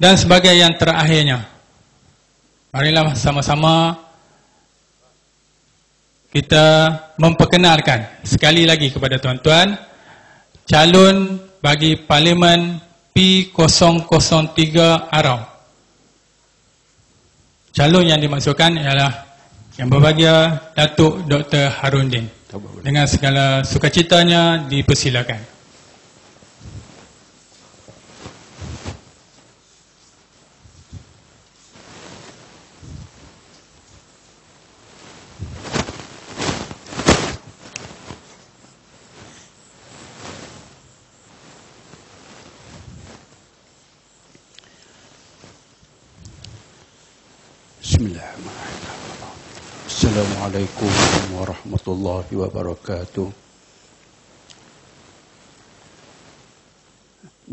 Dan sebagai yang terakhirnya, marilah sama-sama kita memperkenalkan sekali lagi kepada tuan-tuan calon bagi Parlimen P003 Arau. Calon yang dimaksudkan ialah Yang Berbahagia Datuk Dr. Harudin. Dengan segala sukacitanya dipersilakan. Bismillahirrahmanirrahim. Assalamualaikum warahmatullahi wabarakatuh.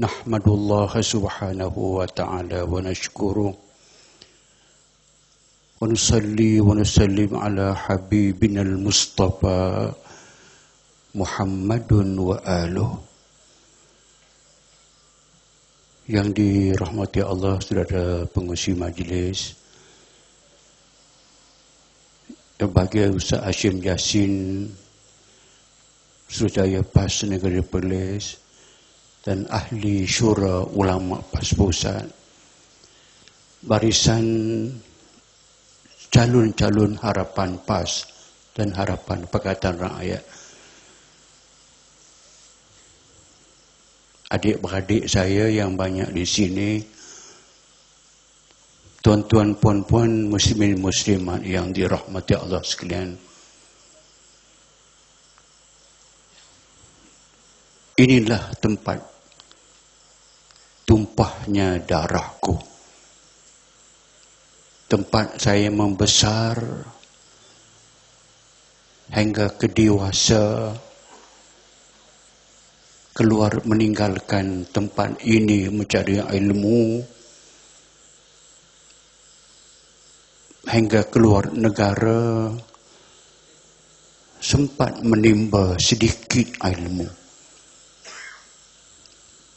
Nahmadullah subhanahu wa ta'ala wa nashkuruh wa nusalli wa nusallim ala habibina al-Mustafa Muhammadun wa aluh. Yang dirahmati Allah, saudara pengurusi majlis, yang bagi Ustaz Hashim Yassin, Suruhjaya PAS Negeri Perlis, dan ahli syura ulama PAS Pusat, barisan calon-calon harapan PAS dan harapan Pakatan Rakyat, adik-beradik saya yang banyak di sini, tuan-tuan, puan-puan, muslimin muslimat yang dirahmati Allah sekalian. Inilah tempat tumpahnya darahku. Tempat saya membesar hingga kedewasa, keluar meninggalkan tempat ini mencari ilmu, hingga keluar negara, sempat menimba sedikit ilmu,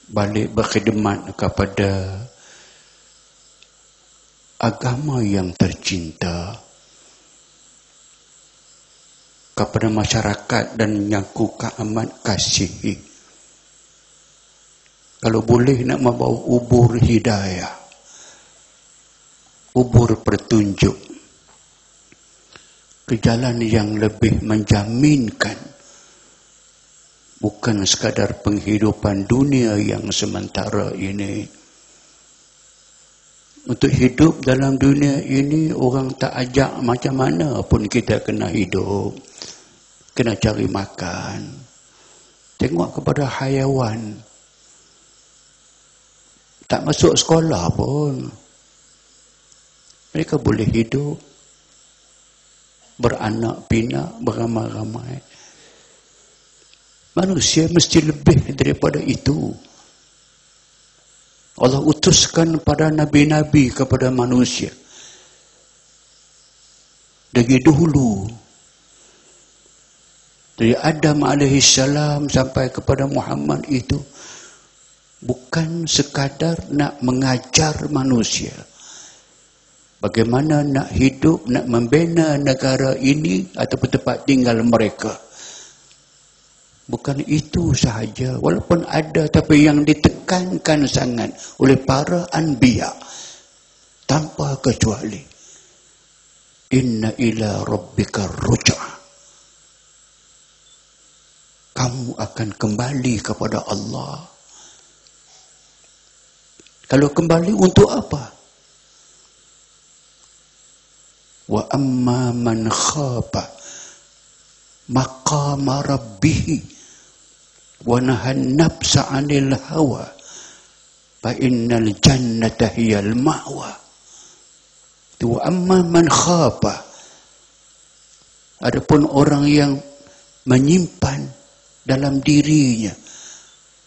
balik berkhidmat kepada agama yang tercinta, kepada masyarakat dan yang ku amat kasihi. Kalau boleh nak membawa ubur hidayah, ubur petunjuk ke jalan yang lebih menjaminkan, bukan sekadar penghidupan dunia yang sementara ini. Untuk hidup dalam dunia ini, orang tak ajak macam mana pun kita kena hidup, kena cari makan. Tengok kepada haiwan, tak masuk sekolah pun mereka boleh hidup, beranak pinak, beramai-ramai. Manusia mesti lebih daripada itu. Allah utuskan pada nabi-nabi kepada manusia dari dahulu, dari Adam alaihissalam sampai kepada Muhammad itu, bukan sekadar nak mengajar manusia bagaimana nak hidup, nak membina negara ini ataupun tempat tinggal mereka. Bukan itu sahaja. Walaupun ada, tapi yang ditekankan sangat oleh para anbiya tanpa kecuali, inna ila rabbika ruj'a. Kamu akan kembali kepada Allah. Kalau kembali untuk apa? Wa amma man khafa maqama rabbih wa nahan nafsa 'anil hawa fa innal jannata hiyal ma'wa. Wa amma man khafa, adapun orang yang menyimpan dalam dirinya,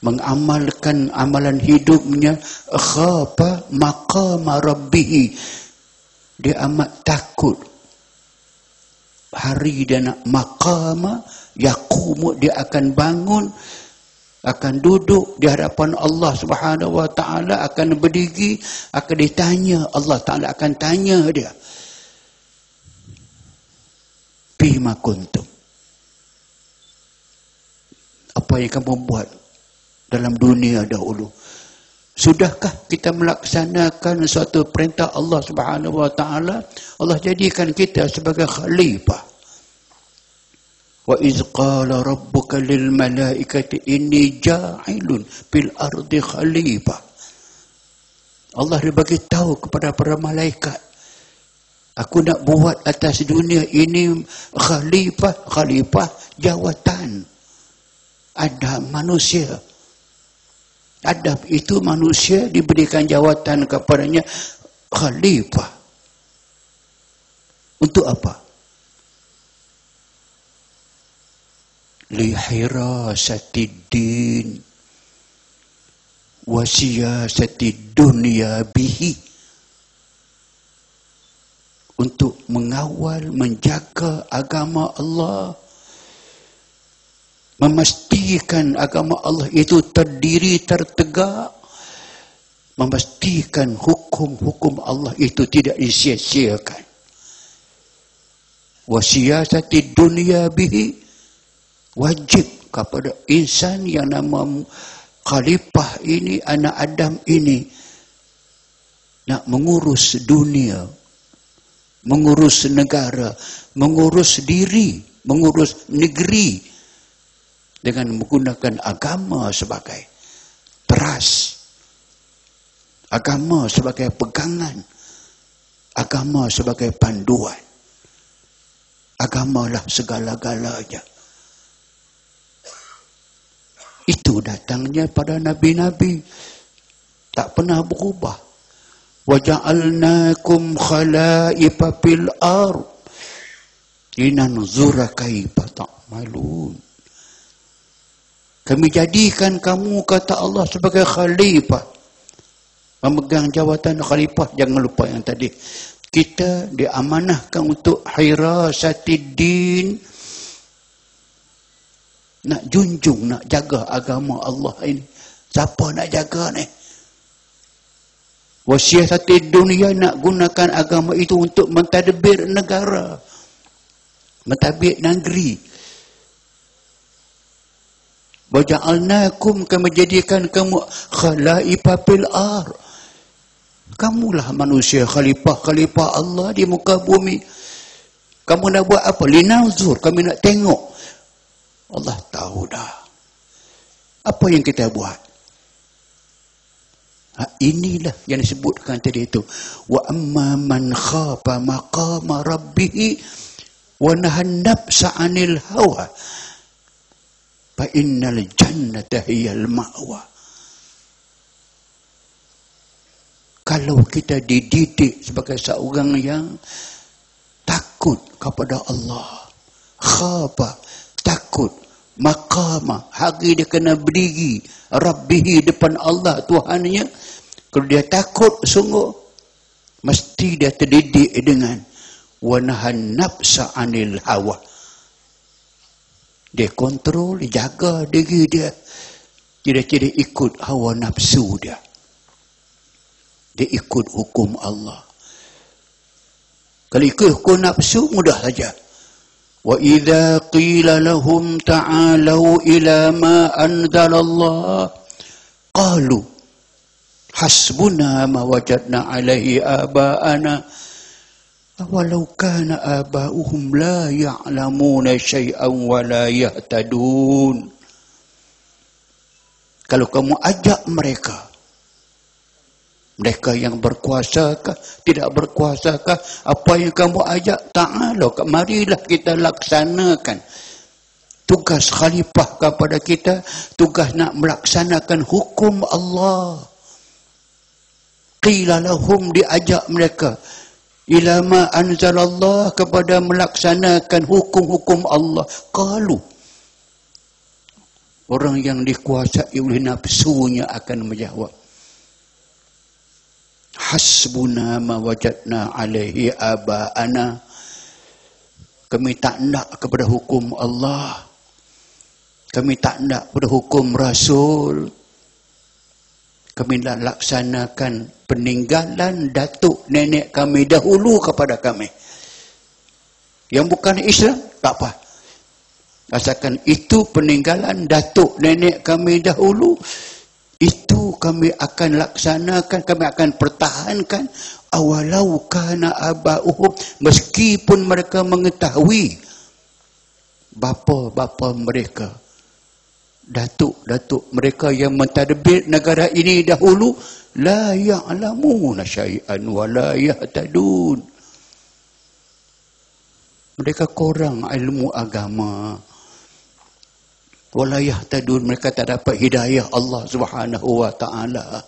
mengamalkan amalan hidupnya, khafa maqama rabbih, dia amat takut hari dia nak maqama yaqumu, dia akan bangun akan duduk di hadapan Allah Subhanahu wa taala, akan berdiri, akan ditanya, Allah Taala akan tanya dia, Fima kuntum, apa yang kamu buat dalam dunia dahulu? Sudahkah kita melaksanakan suatu perintah Allah Subhanahu wa taala? Allah jadikan kita sebagai khalifah. Wa iz qala rabbuka lil malaikati inni ja'ilun fil ardi khalifah. Allah dia bagi tahu kepada para malaikat, aku nak buat atas dunia ini khalifah jawatan. Ada manusia. Adam itu manusia diberikan jawatan kepadanya khalifah. Untuk apa? Lihirasatid din wa siyasatid dunya bihi. Untuk mengawal, menjaga agama Allah, memastikan agama Allah itu terdiri, tertegak, memastikan hukum-hukum Allah itu tidak disia-siakan. Wa siyasatid dunya bihi, wajib kepada insan yang nama khalifah ini, anak Adam ini, nak mengurus dunia, mengurus negara, mengurus diri, mengurus negeri, dengan menggunakan agama sebagai teras, agama sebagai pegangan, agama sebagai panduan. Agamalah segala-galanya. Itu datangnya pada nabi-nabi, tak pernah berubah. Wa ja'alnakum khalaifa fil ard linanzura kaifa ta'malun. Kami jadikan kamu, kata Allah, sebagai khalifah, memegang jawatan khalifah. Jangan lupa yang tadi, kita diamanahkan untuk hirasatid din, nak junjung, nak jaga agama Allah ini. Siapa nak jaga ni? Wasiyasatid dunia, nak gunakan agama itu untuk mentadbir negara, mentadbir negeri. Waja'alnakum, kami jadikan kamu khalaifa fil ard. Kamulah manusia khalifah Allah di muka bumi. Kamu nak buat apa? Linanzur, kami nak tengok. Allah tahu dah apa yang kita buat. Inilah yang disebutkan tadi itu. Wa amma man khafa maqama rabbih wa nahan nafsa 'anil hawa fa innal jannata hiyal ma'wa. Kalau kita dididik sebagai seorang yang takut kepada Allah, khafa, takut, maqama, hari dia kena berdiri Rabbihi, depan Allah Tuhannya. Kalau dia takut sungguh, mesti dia terdidik dengan wa nahan nafsa 'anil hawa. Dia kontrol, dia jaga diri dia. Tidak ikut hawa nafsu dia. Dia ikut hukum Allah. Kalau ikut hukum nafsu, mudah saja. Wa idza qila lahum ta'alu ila ma anzalallah qalu hasbuna ma wajadna alaihi aba'ana walau kana aba'uhum la ya'lamuna syai'an wa la yahtadun. Kalau kamu ajak mereka yang berkuasakah, tidak berkuasakah, apa yang kamu ajak, ta'ala, marilah kita laksanakan tugas khalifah kepada kita, tugas nak melaksanakan hukum Allah. Qila lahum, diajak mereka ila ma anzalallah, kepada melaksanakan hukum-hukum Allah. Qalu, orang yang dikuasai oleh nafsunya akan menjawab, hasbuna ma wajadna alaihi aba'ana. Kami tak nak kepada hukum Allah, Kami tak nak pada hukum Rasul. Kami nak laksanakan peninggalan datuk nenek kami dahulu kepada kami. Yang bukan Islam, tak apa. Asalkan itu peninggalan datuk nenek kami dahulu, itu kami akan laksanakan, kami akan pertahankan. Awalau kana aba'uhum, meskipun mereka mengetahui bapa-bapa mereka, datuk-datuk mereka yang mentadbir negara ini dahulu, la ya'lamuna syai'an wa la yahtadun. Mereka kurang ilmu agama. Wa la yahtadun, mereka tak dapat hidayah Allah Subhanahu wa taala.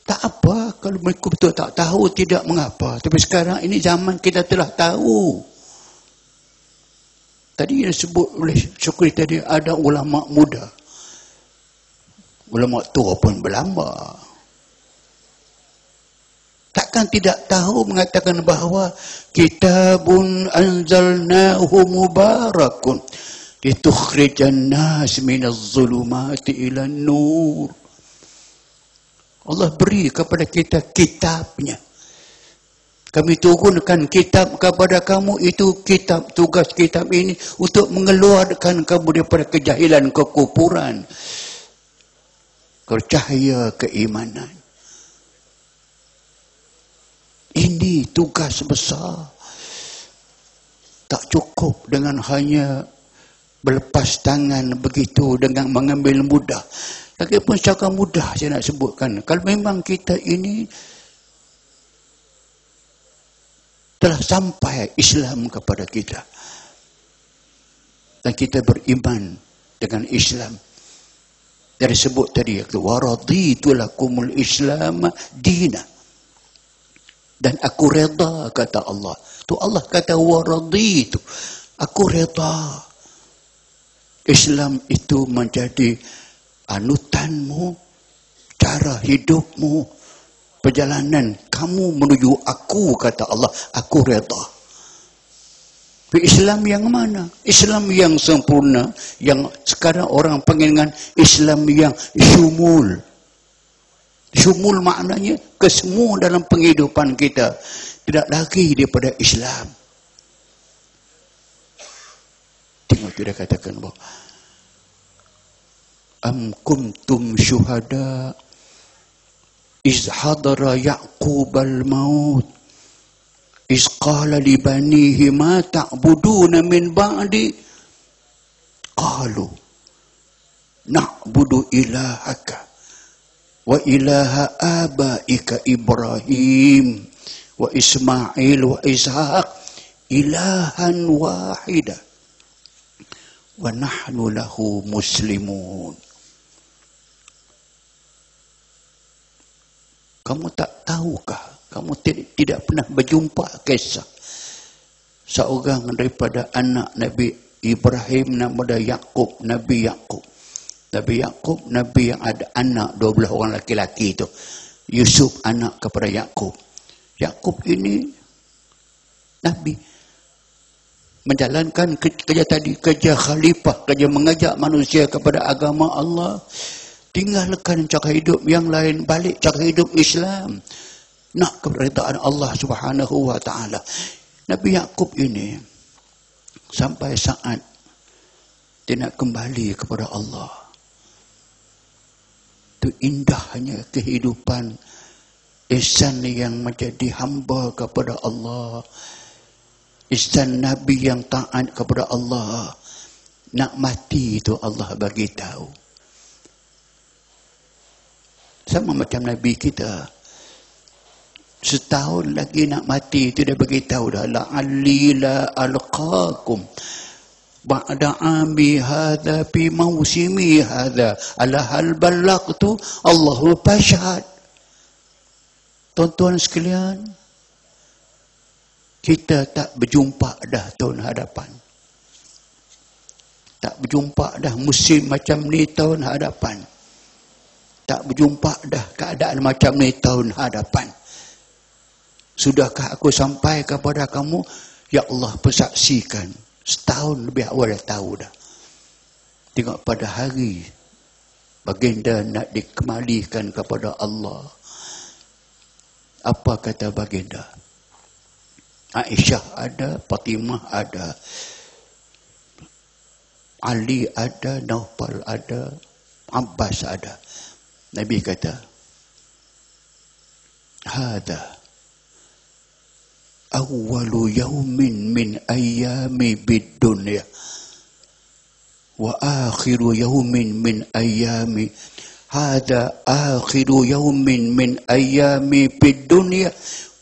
Tak apa kalau mereka betul tak tahu, tidak mengapa. Tapi sekarang ini zaman kita telah tahu. Tadi yang disebut oleh Syukri tadi, ada ulama muda. Ulama tua pun berlamba. Takkan tidak tahu mengatakan bahawa kitabun anzalnahu mubarakun litukhrijan nas minaz zulumati ilan nur. Allah beri kepada kita kitabnya. Kami turunkan kitab kepada kamu, itu kitab, tugas kitab ini untuk mengeluarkan kamu daripada kejahilan, kekufuran, cahaya keimanan. Ini tugas besar. Tak cukup dengan hanya berlepas tangan begitu, dengan mengambil mudah. Lagipun secara mudah saya nak sebutkan, kalau memang kita ini telah sampai Islam kepada kita dan kita beriman dengan Islam, dari sebut tadi waraditu lakumul Islam dina, dan aku reda, kata Allah. Tu Allah kata waraditu, aku reda Islam itu menjadi anutanmu, cara hidupmu, perjalanan kamu menuju aku, kata Allah. Aku reda. Islam yang mana? Islam yang sempurna, yang sekarang orang panggil dengan Islam yang syumul. Syumul maknanya kesemua dalam penghidupan kita, tidak lagi daripada Islam. Tengok dia katakan bahawa am kuntum syuhada iz hadara Ya'qub al-maut iz qala li banihi ma ta'buduna min ba'di qalu na'budu ilahaka wa ilaha abaika Ibrahim wa Ismail wa Ishaq ilahan wahida wa nahnu lahu muslimun. Kamu tak tahukah? Kamu tidak pernah berjumpa kisah seorang daripada anak Nabi Ibrahim, nama dia Ya'qub, Nabi Ya'qub. Nabi Ya'qub, Nabi yang ada anak 12 orang laki-laki itu. Yusuf anak kepada Ya'qub. Ya'qub ini Nabi, menjalankan kerja tadi, kerja khalifah, kerja mengajak manusia kepada agama Allah. Tinggalkan cara hidup yang lain, balik cara hidup Islam. Nak keridaan Allah Subhanahu wa taala. Nabi Ya'qub ini sampai saat dia nak kembali kepada Allah. Itu indahnya kehidupan ihsan yang menjadi hamba kepada Allah. Ihsan Nabi yang taat kepada Allah. Nak mati itu Allah bagi tahu. Sama macam Nabi kita. Setahun lagi nak mati, itu dia beritahu dah. La'alli la alqakum ba'da ami hadha fi mawsimi hadha ala hal ballaqtu Allahu fashhad. Tuan-tuan sekalian, kita tak berjumpa dah tahun hadapan. Tak berjumpa dah musim macam ni tahun hadapan. Tak berjumpa dah keadaan macam ni tahun hadapan. Sudahkah aku sampai kepada kamu? Ya Allah, persaksikan. Setahun lebih awal dah tahu dah. Tengok pada hari baginda nak dikembalikan kepada Allah. Apa kata baginda? Aisyah ada, Fatimah ada, Ali ada, Naufal ada, Abbas ada. Nabi kata, hada awwalu yawmin min ayyami bid dunya wa akhiru yawmin min ayyami, hada akhiru yawmin min ayyami bid dunya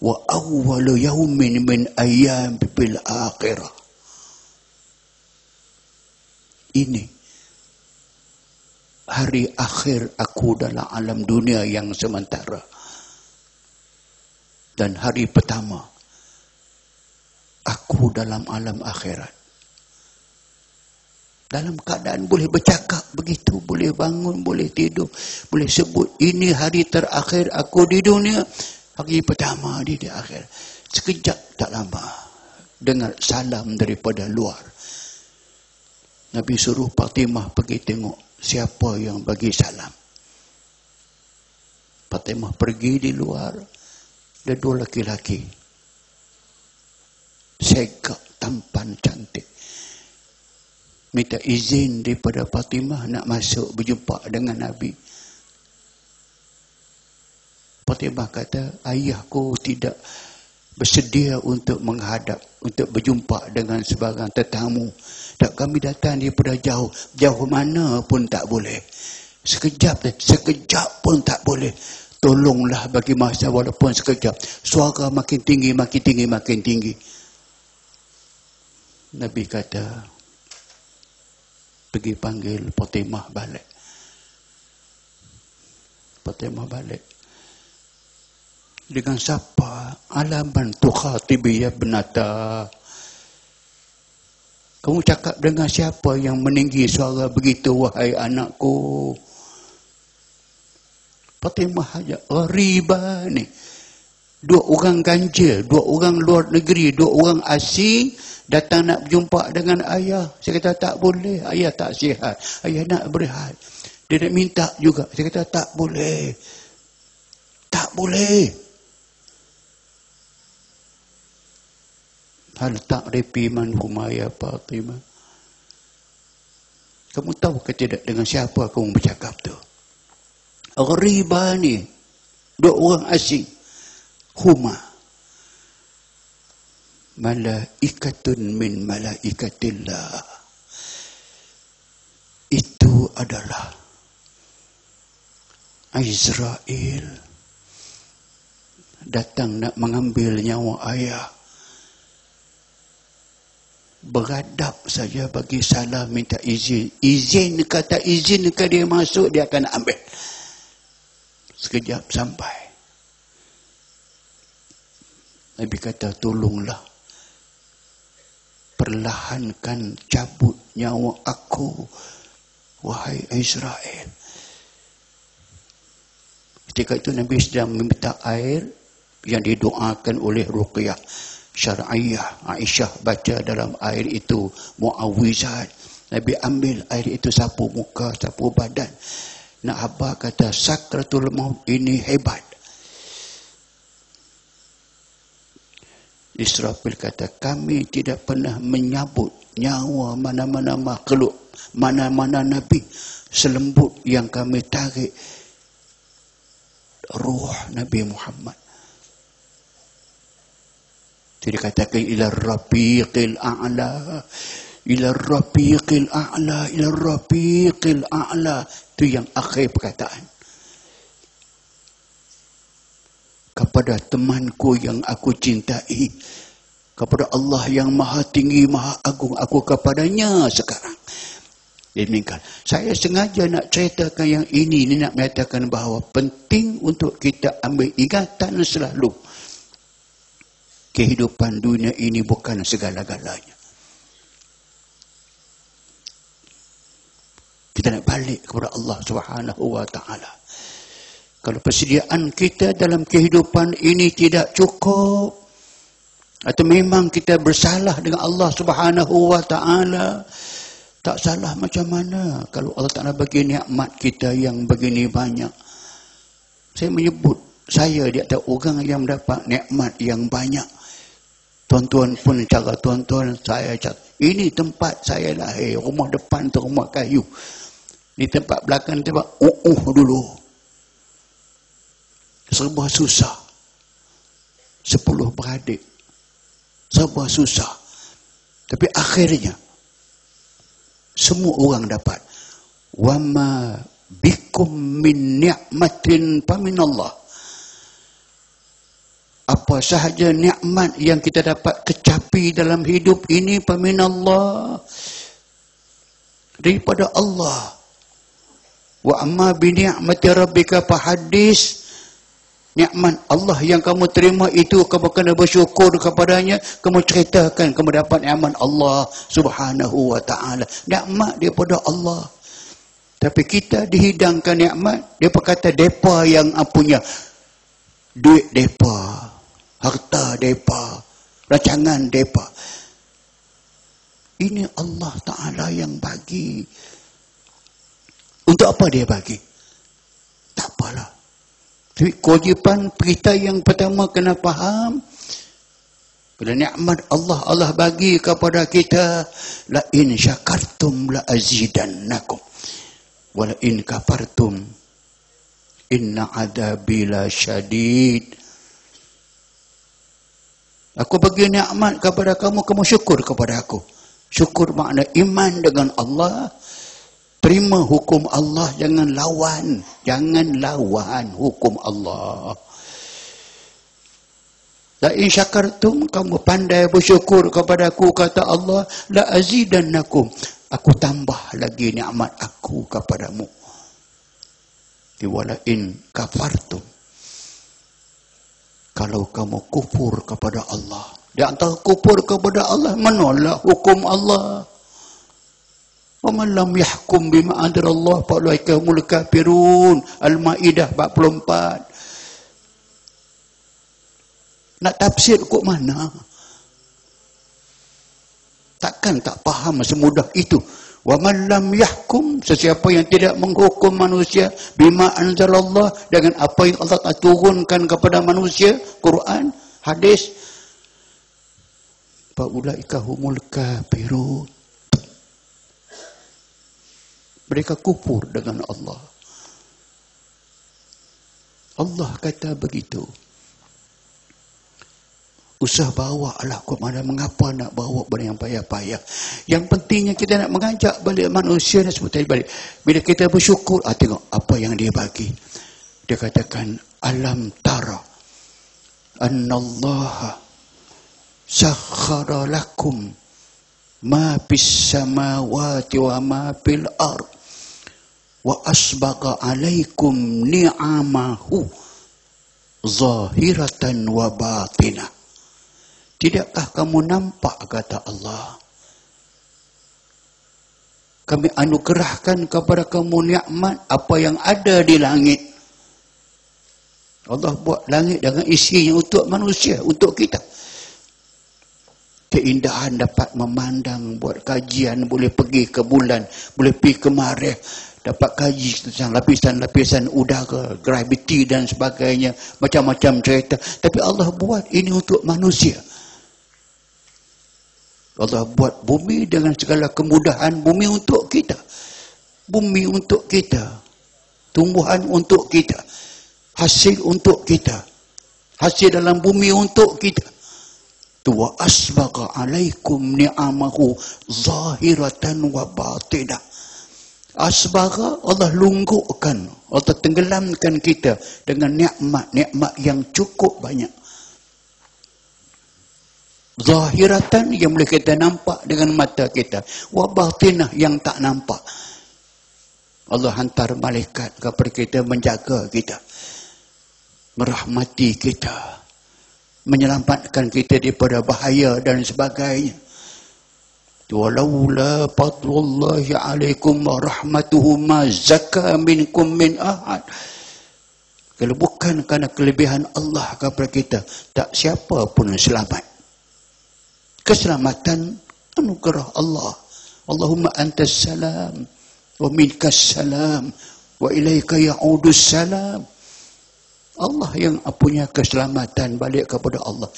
wa awwalu yawmin min ayyami bil akhirah. Ini hari akhir aku dalam alam dunia yang sementara, dan hari pertama aku dalam alam akhirat. Dalam keadaan boleh bercakap begitu, boleh bangun, boleh tidur, boleh sebut ini hari terakhir aku di dunia, hari pertama di akhir. Sekejap tak lama dengar salam daripada luar. Nabi suruh Fatimah pergi tengok siapa yang bagi salam. Fatimah pergi di luar, ada dua laki-laki, segak, tampan, cantik. Minta izin daripada Fatimah nak masuk berjumpa dengan Nabi. Fatimah kata, ayahku tidak bersedia untuk menghadap, untuk berjumpa dengan sebarang tetamu. Tak, kami datang daripada jauh, jauh mana pun tak boleh. Sekejap pun tak boleh. Tolonglah bagi masa walaupun sekejap. Suara makin tinggi, makin tinggi, makin tinggi. Nabi kata, pergi panggil Fatimah balik. Fatimah balik. Dengan siapa? Alaman tukhatibi ya benata. Kamu cakap dengan siapa yang meninggi suara begitu, wahai anakku? Fatimah aja, riba ni. Dua orang ganjil, dua orang luar negeri, dua orang asing datang nak berjumpa dengan ayah. Saya kata tak boleh, ayah tak sihat, ayah nak berehat. Dia nak minta juga. Saya kata tak boleh. Tak boleh. Hal ta'rifi man huma ya Fatimah. Kamu tahu ke tidak dengan siapa kamu bercakap tu? Riba ni, dua orang asing. Huma malaikatun min malaikatillah. Itu adalah Israel datang nak mengambil nyawa ayah. Beradab saja bagi salam, minta izin. Izin kata izin ke dia masuk, dia akan ambil. Sekejap sampai. Nabi kata, tolonglah perlahankan cabut nyawa aku, wahai Israel. Ketika itu Nabi sedang meminta air yang didoakan oleh Ruqyah Syar'iyah. Aisyah baca dalam air itu mu'awwizat. Nabi ambil air itu, sapu muka, sapu badan. Nak habaq kata, sakratul maut ini hebat. Israfil kata, kami tidak pernah menyabut nyawa mana-mana makhluk, mana-mana Nabi, selembut yang kami tarik ruh Nabi Muhammad. Jadi katakan ila rafiqil a'la, ila rafiqil a'la, ila rafiqil a'la. Itu yang akhir perkataan. Kepada temanku yang aku cintai, kepada Allah yang maha tinggi, maha agung, aku kepadanya sekarang. Demikian. Saya sengaja nak ceritakan yang ini nak mengatakan bahawa penting untuk kita ambil ingatan selalu. Kehidupan dunia ini bukan segala-galanya. Kita nak balik kepada Allah Subhanahu wa ta'ala. Kalau persediaan kita dalam kehidupan ini tidak cukup, atau memang kita bersalah dengan Allah Subhanahu wa ta'ala, Tak salah macam mana kalau Allah Ta'ala bagi nikmat kita yang begini banyak. Saya menyebut, saya di atas orang yang mendapat nikmat yang banyak. Tuan-tuan pun cara tuan-tuan, saya cakap, ini tempat saya lahir, rumah depan tu rumah kayu. Di tempat belakang tempat dulu. Serba susah. 10 beradik. Serba susah. Tapi akhirnya semua orang dapat. Wa ma bikum min ni'matin faminallah. Apa sahaja nikmat yang kita dapat kecapi dalam hidup ini faminallah, daripada Allah. Wa amma bi ni'mati rabbika fahadis. Nikmat Allah yang kamu terima itu, kamu kena bersyukur kepadanya. Kamu ceritakan kamu dapat nikmat Allah Subhanahu wa ta'ala. Nikmat daripada Allah. Tapi kita dihidangkan nikmat, dia berkata depa yang punya. Duit depa, harta depa, rancangan depa. Ini Allah Ta'ala yang bagi. Untuk apa dia bagi? Tak apalah. Jadi kewajipan kita yang pertama kena faham, bila nikmat Allah bagi kepada kita, la in syakartum la azidannakum wa la in kafartum inna adabi la syadid. Aku bagi nikmat kepada kamu, kamu syukur kepada aku. Syukur makna iman dengan Allah. Terima hukum Allah, jangan lawan. Jangan lawan hukum Allah. La in syakartum, kamu pandai bersyukur kepada aku, kata Allah, la azidannakum, aku tambah lagi nikmat aku kepadamu. Wala in kafartum, kalau kamu kufur kepada Allah. Di antara kufur kepada Allah, menolak hukum Allah. وَمَنْ لَمْ يَحْكُمْ بِمَا أَنْزَلَ اللَّهُ فَأُولَئِكَ هُمُ الْكَافِرُونَ. Al-Maidah 44. Nak tafsir kok mana? Takkan tak faham semudah itu. وَمَنْ لَمْ يَحْكُمْ, sesiapa yang tidak menghukum manusia, بِمَا أَنْزَلَ اللَّهُ, dengan apa yang Allah turunkan kepada manusia, Quran, hadis, فَأُولَئِكَ هُمُ الْكَافِرُونَ. Mereka kufur dengan Allah. Allah kata begitu. Usah bawa lah kok mana, mengapa nak bawa benda yang payah-payah. Yang pentingnya kita nak mengajak balik manusia dan seperti balik. Bila kita bersyukur, tengok apa yang dia bagi. Dia katakan, alam tara annallaha sakhara lakum ma bis samawati wa ma fil ard wa asbaga alaikum ni'amahu zahiratan wa batinah. Tidakkah kamu nampak, kata Allah, kami anugerahkan kepada kamu nikmat apa yang ada di langit. Allah buat langit dengan isinya untuk manusia, untuk kita. Keindahan dapat memandang, buat kajian, boleh pergi ke bulan, boleh pergi ke Marikh, dapat kaji tentang lapisan-lapisan udara, graviti dan sebagainya, macam-macam cerita. Tapi Allah buat ini untuk manusia. Allah buat bumi dengan segala kemudahan, bumi untuk kita. Bumi untuk kita. Tumbuhan untuk kita. Hasil untuk kita. Hasil dalam bumi untuk kita. Wa asbaga alaikum ni'amahu zahiratan wa batinah. Asbaga, Allah lunggukkan, Allah tenggelamkan kita dengan nikmat-nikmat yang cukup banyak. Zahiratan, yang boleh kita nampak dengan mata kita. Wa batinah, yang tak nampak. Allah hantar malaikat kepada kita, menjaga kita, merahmati kita, menyelamatkan kita daripada bahaya dan sebagainya. Walaula fadlullahi alaikum wa rahmatuhu ma zakka minkum min ahad. Kalau bukan kerana kelebihan Allah kepada kita, tak siapa pun selamat. Keselamatan anugerah Allah. Allahumma antas salam wa minkas salam wa ilaika ya'udus salam. Allah yang punya keselamatan, balik kepada Allah.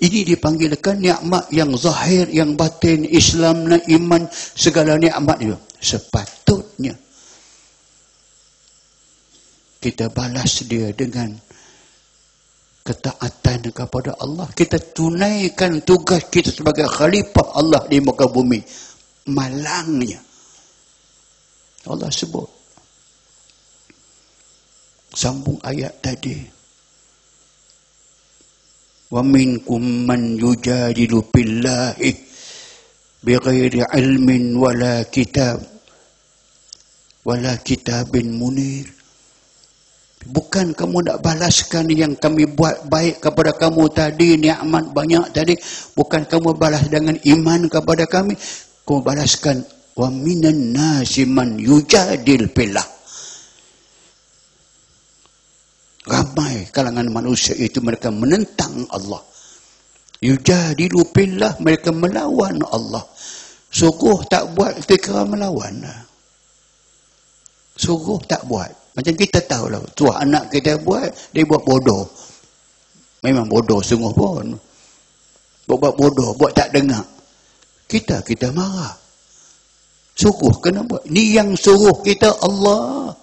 Ini dipanggilkan nikmat yang zahir, yang batin, Islam, iman, segala nikmat itu. Sepatutnya kita balas dia dengan ketaatan kepada Allah. Kita tunaikan tugas kita sebagai khalifah Allah di muka bumi. Malangnya Allah sebut, sambung ayat tadi, wa minkum man yujadilu billahi bighairi ilmin wala kitabin munir. Bukan kamu nak balaskan yang kami buat baik kepada kamu tadi, nikmat banyak tadi, bukan kamu balas dengan iman kepada kami, kamu balaskan wa minan nasi man yujadil billah. Ramai kalangan manusia itu mereka menentang Allah. Yujadilu billah, mereka melawan Allah. Sungguh tak buat, kira melawan. Sungguh tak buat. Macam kita tahu lah, tuah anak kita buat, dia buat bodoh. Memang bodoh sungguh pun. Buat bodoh, buat tak dengar. Kita marah. Sungguh kena buat. Ni yang suruh kita Allah.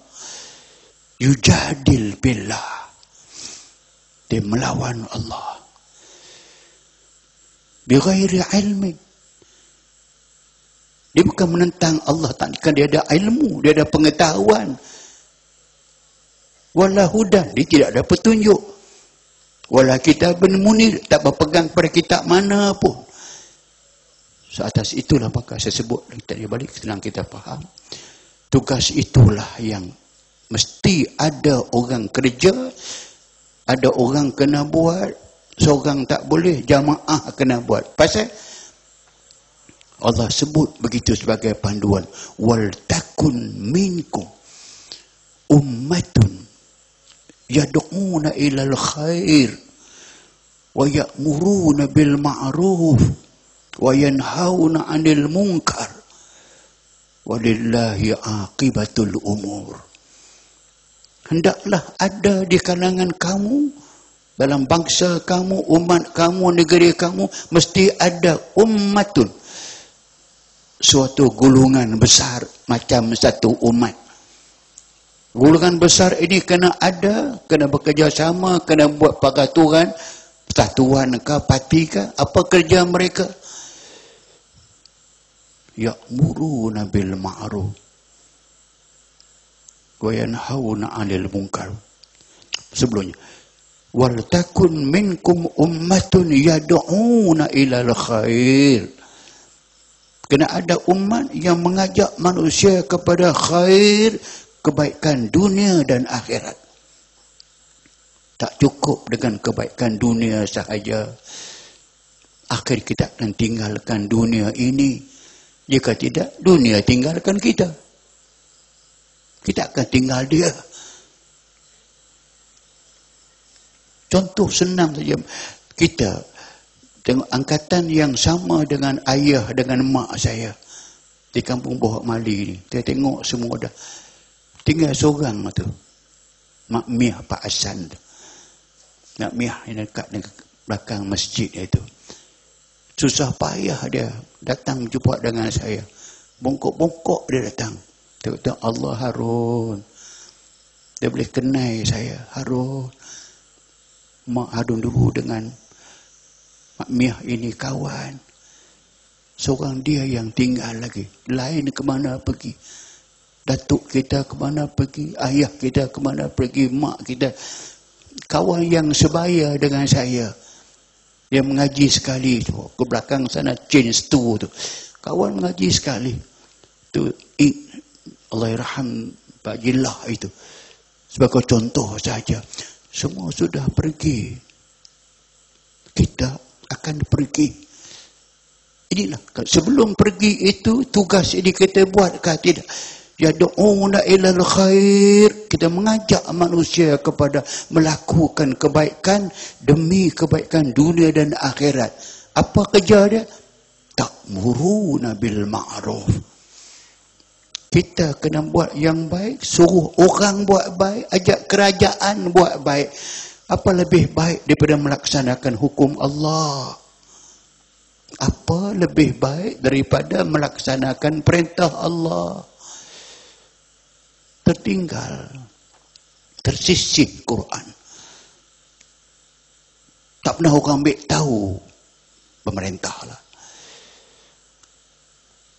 Yujadil billah. Dia melawan Allah. Bighairi ilmi. Dia bukan menentang Allah, tak dia ada ilmu, dia ada pengetahuan. Wala hudan, dia tidak ada petunjuk. Wala kitabun munir, tak berpegang pada kitab mana pun. Seatas itulah maka saya sebut tadi balik, senang kita faham. Tugas itulah yang mesti ada orang kerja, ada orang kena buat, seorang tak boleh, jamaah kena buat. Pasal Allah sebut begitu sebagai panduan. Wal takun minkum ummatun yad'una ilal khair wa ya'muruna bil ma'ruf wa yanhauna 'anil munkar walillahi aqibatul umur. Hendaklah ada di kalangan kamu, dalam bangsa kamu, umat kamu, negeri kamu, mesti ada ummatun, suatu golongan besar macam satu umat. Golongan besar ini kena ada, kena bekerjasama, kena buat peraturan, persatuan ke, parti ke, apa kerja mereka? Ya'muruna bil ma'ruf wa yanhauna 'anil munkar. Sebelumnya, wal takun minkum ummatun yad'una ilal khair. Kena ada umat yang mengajak manusia kepada khair, kebaikan dunia dan akhirat. Tak cukup dengan kebaikan dunia sahaja. Akhir kita akan tinggalkan dunia ini. Jika tidak, dunia tinggalkan kita. Kita akan tinggal dia. Contoh senang saja. Kita tengok angkatan yang sama dengan ayah, dengan mak saya. Di kampung Bohak Mali ni. Saya tengok semua dah. Tinggal seorang tu. Mak Miah Pak Hasan tu. Mak Miah yang dekat dengan belakang masjid itu. Susah payah dia datang jumpa dengan saya. Bongkok-bongkok dia datang. Tengok Allah Harun. Dia boleh kenal saya. Harun. Mak Harun dulu dengan Mak Miah ini kawan. Seorang dia yang tinggal lagi. Lain ke mana pergi. Datuk kita ke mana pergi. Ayah kita ke mana pergi. Mak kita. Kawan yang sebaya dengan saya. Dia mengaji sekali tu. Ke belakang sana change tu. Kawan mengaji sekali. Tu Allahyarham Pak Jilah itu. Sebagai contoh saja. Semua sudah pergi. Kita akan pergi. Inilah. Sebelum pergi itu, tugas ini kita buatkah tidak? Yad'una ilal khair. Kita mengajak manusia kepada melakukan kebaikan demi kebaikan dunia dan akhirat. Apa kerja dia? ta'muruna bil ma'ruf. Kita kena buat yang baik, suruh orang buat baik, ajak kerajaan buat baik. Apa lebih baik daripada melaksanakan hukum Allah? Apa lebih baik daripada melaksanakan perintah Allah? Tertinggal, tersisih Quran. Tak pernah orang ambil tahu pemerintah lah.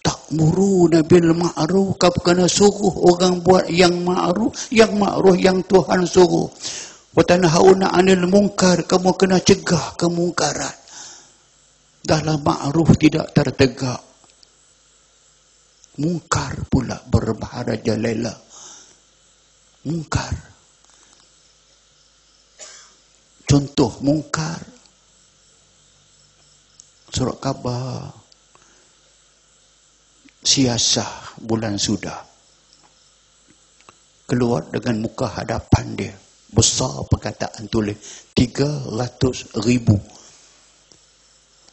Ta'muruna bil ma'ruf, kamu kena suruh orang buat yang ma'ruf yang Tuhan suruh. Wa tanhauna 'anil munkar, kamu kena cegah kemungkaran. Dahlah ma'ruf tidak tertegak, mungkar pula berbaharajalela. Mungkar, contoh mungkar, surat khabar siasah bulan sudah, keluar dengan muka hadapan dia, besar perkataan tulis 300,000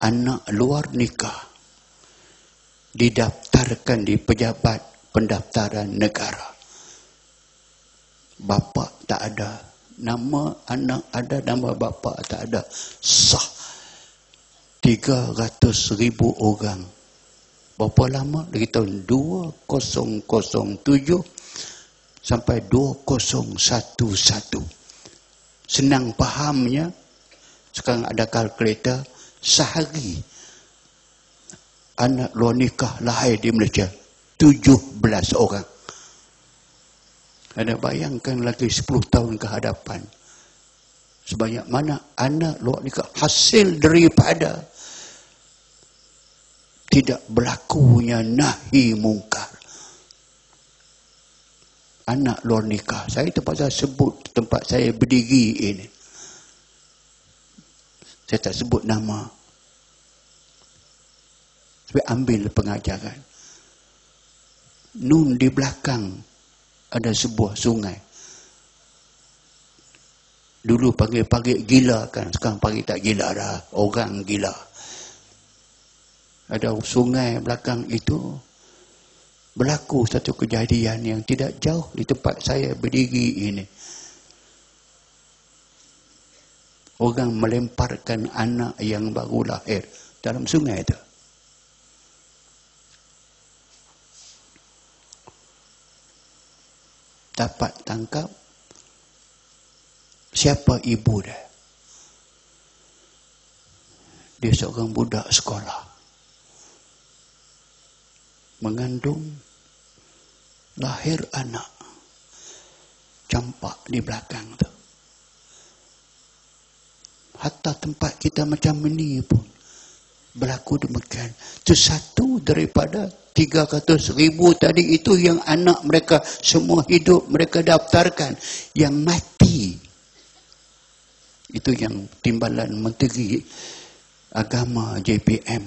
anak luar nikah didaftarkan di pejabat pendaftaran negara. Bapa tak ada, nama anak ada, nama bapa tak ada, sah. 300,000 orang. Berapa lama? Dari tahun 2007 sampai 2011. Senang fahamnya, sekarang ada kalkulator, sehari anak luar nikah lahir di Malaysia 17 orang. Anda bayangkan lagi 10 tahun ke hadapan, sebanyak mana anak luar nikah hasil daripada tidak berlakunya nahi mungkar. Anak luar nikah. Saya terpaksa sebut tempat saya berdiri ini. Saya tak sebut nama. Saya ambil pengajaran. Nun di belakang ada sebuah sungai. Dulu panggil gila kan, sekarang panggil tak gila dah, orang gila. Ada sungai belakang itu, berlaku satu kejadian yang tidak jauh di tempat saya berdiri ini. Orang melemparkan anak yang baru lahir dalam sungai itu. Dapat tangkap siapa ibu dia. Dia seorang budak sekolah, mengandung, lahir anak, campak di belakang tu. Hatta tempat kita macam ini pun berlaku demikian. Itu satu daripada 300,000 tadi itu yang anak mereka semua hidup, mereka daftarkan. Yang mati, itu yang Timbalan Menteri Agama JPM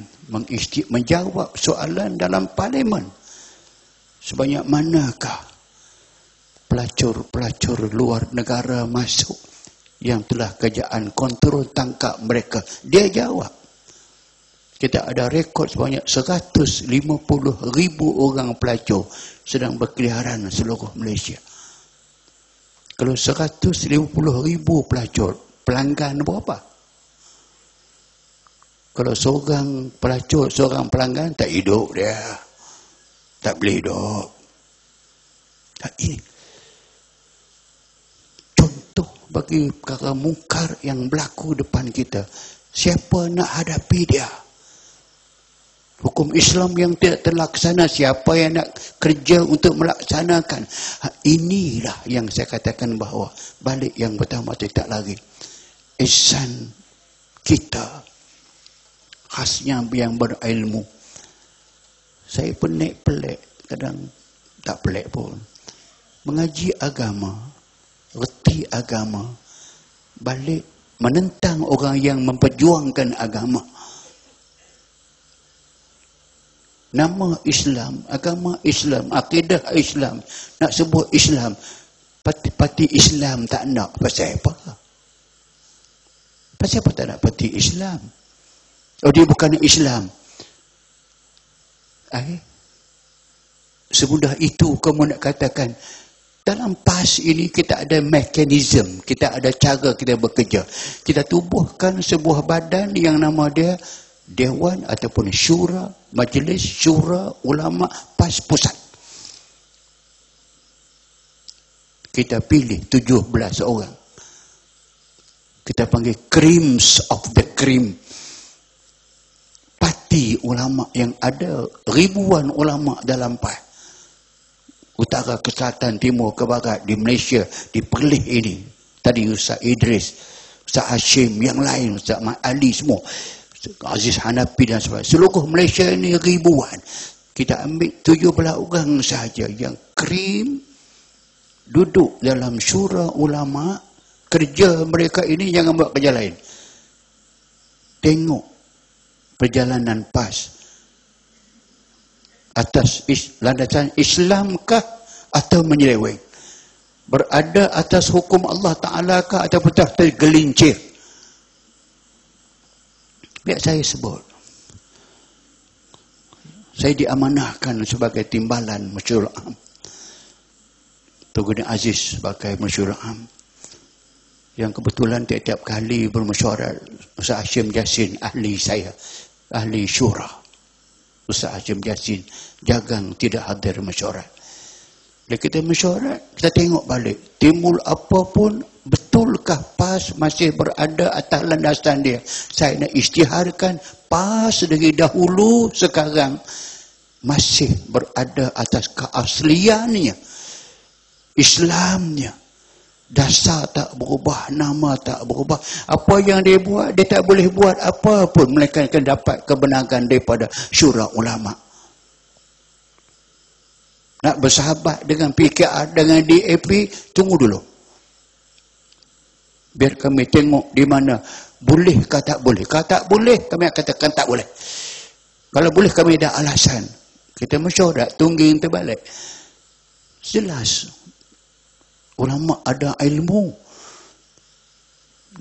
menjawab soalan dalam parlimen. Sebanyak manakah pelacur-pelacur luar negara masuk yang telah kerajaan kontrol tangkap mereka? Dia jawab. Kita ada rekod sebanyak 150,000 orang pelacur sedang berkeliaran seluruh Malaysia. Kalau 150,000 pelacur, pelanggan berapa? Kalau seorang pelacur, seorang pelanggan, tak hidup dia. Tak boleh hidup. Ini contoh bagi perkara mungkar yang berlaku depan kita. Siapa nak hadapi dia? Hukum Islam yang tidak terlaksana, siapa yang nak kerja untuk melaksanakan? Inilah yang saya katakan bahawa balik yang pertama tidak lagi. Ihsan kita khasnya yang berilmu. Saya pelik, kadang tak pelik pun. Mengaji agama, reti agama, balik menentang orang yang memperjuangkan agama. Nama Islam, agama Islam, akidah Islam, nak sebut Islam, parti Islam tak nak. Pasal apa? Pasal apa tak nak parti Islam? Oh, dia bukan Islam. Semudah itu kamu nak katakan, dalam PAS ini kita ada mekanisme, kita ada cara kita bekerja. Kita tubuhkan sebuah badan yang nama dia Dewan ataupun Syura, Majlis Syura Ulama PAS Pusat. Kita pilih 17 orang. Kita panggil creams of the cream. Parti ulama yang ada ribuan ulama dalam PAS. Utara, ke selatan, timur, ke barat, di Malaysia, di Perlis ini. Tadi Ustaz Idris, Ustaz Hashim, yang lain, Ustaz Mat Ali semua. Aziz Hanafi dan sebagainya. Seluruh Malaysia ini ribuan. Kita ambil 17 orang sahaja yang krim, duduk dalam syura ulama. Kerja mereka ini jangan buat kerja lain. Tengok perjalanan PAS. Atas landasan Islamkah atau menyeleweng? Berada atas hukum Allah Ta'ala kah ataupun tergelincir? Biar saya sebut. Saya diamanahkan sebagai timbalan Masyurul Am. Tuan Aziz sebagai Masyurul Am. Yang kebetulan tiap-tiap kali bermesyuarat, Ustaz Hashim Jassin, ahli saya, ahli syura. Ustaz Hashim Jassin jagang tidak hadir mesyuarat. Bila kita mesyuarat, kita tengok balik. Timbul apa pun, betulkah PAS masih berada atas landasan dia? Saya nak isytiharkan PAS dari dahulu sekarang masih berada atas keasliannya. Islamnya. Dasar tak berubah, nama tak berubah. Apa yang dia buat, dia tak boleh buat apa pun melainkan dapat kebenaran daripada syura ulama. Nak bersahabat dengan PKR, dengan DAP, tunggu dulu. Biar kami tengok di mana boleh ke tak boleh. Kalau tak boleh, kami katakan tak boleh. Kalau boleh, kami ada alasan. Kita mesyuarat, tungging terbalik. Jelas. Ulama ada ilmu.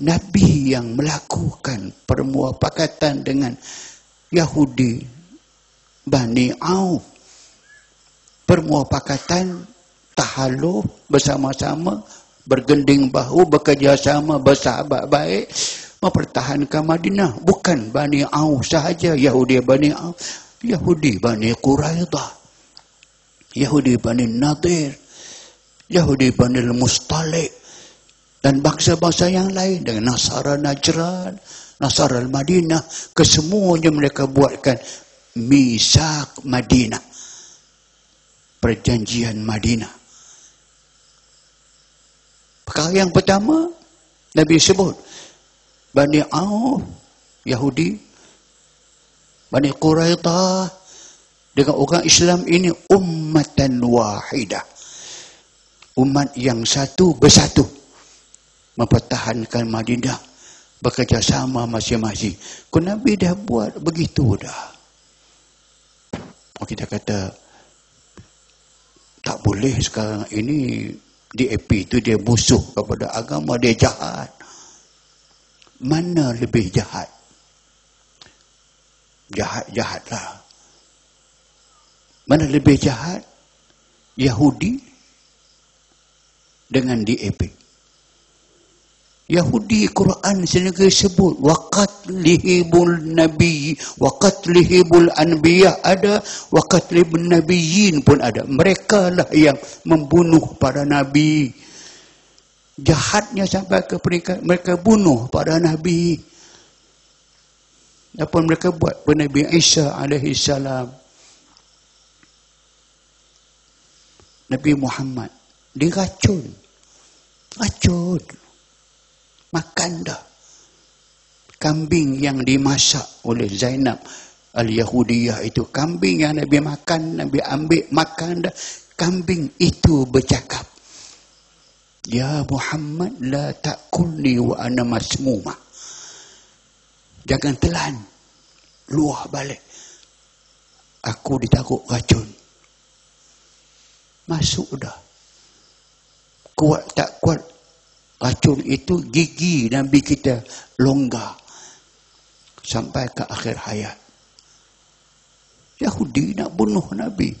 Nabi yang melakukan permuafakatan dengan Yahudi Bani Auf. Permuafakatan tahaluf bersama-sama, bergending bahu, bekerjasama, bersahabat baik, mempertahankan Madinah. Bukan Bani Auf sahaja, Yahudi Bani Auf, Yahudi Bani Quraidah, Yahudi Bani Nadir, Yahudi Bani Mustalik, dan bangsa-bangsa yang lain dengan Nasara Najran, Nasara Madinah. Kesemuanya mereka buatkan Misak Madinah, perjanjian Madinah. Perkara yang pertama Nabi sebut Bani Auf, Yahudi, Bani Quraidah dengan orang Islam ini ummatan wahidah. Umat yang satu bersatu, mempertahankan Madinah, bekerjasama masing-masing. Kau Nabi dah buat begitu dah. Kita kata tak boleh sekarang ini. DAP itu dia musuh kepada agama, dia jahat. Mana lebih jahat? Jahat-jahatlah. Mana lebih jahat? Yahudi dengan DAP. Yahudi Quran sendiri sebut waqatlihibul nabi, waqatlihibul anbiya ada, waqatlihibul nabiyyin pun ada. Mereka lah yang membunuh para nabi. Jahatnya sampai ke peringkat mereka bunuh para nabi. Apa mereka buat pada Nabi Isa alaihi salam? Nabi Muhammad diracun. Racun. Makan dah. Kambing yang dimasak oleh Zainab Al-Yahudiyah itu. Kambing yang Nabi makan, Nabi ambil makan dah. Kambing itu bercakap. Ya Muhammad la ta'kulni wa ana masmumah. Jangan telan. Luah balik. Aku ditaruh racun. Masuk dah. Kuat tak kuat, racun itu gigi Nabi kita longgar sampai ke akhir hayat. Yahudi nak bunuh Nabi.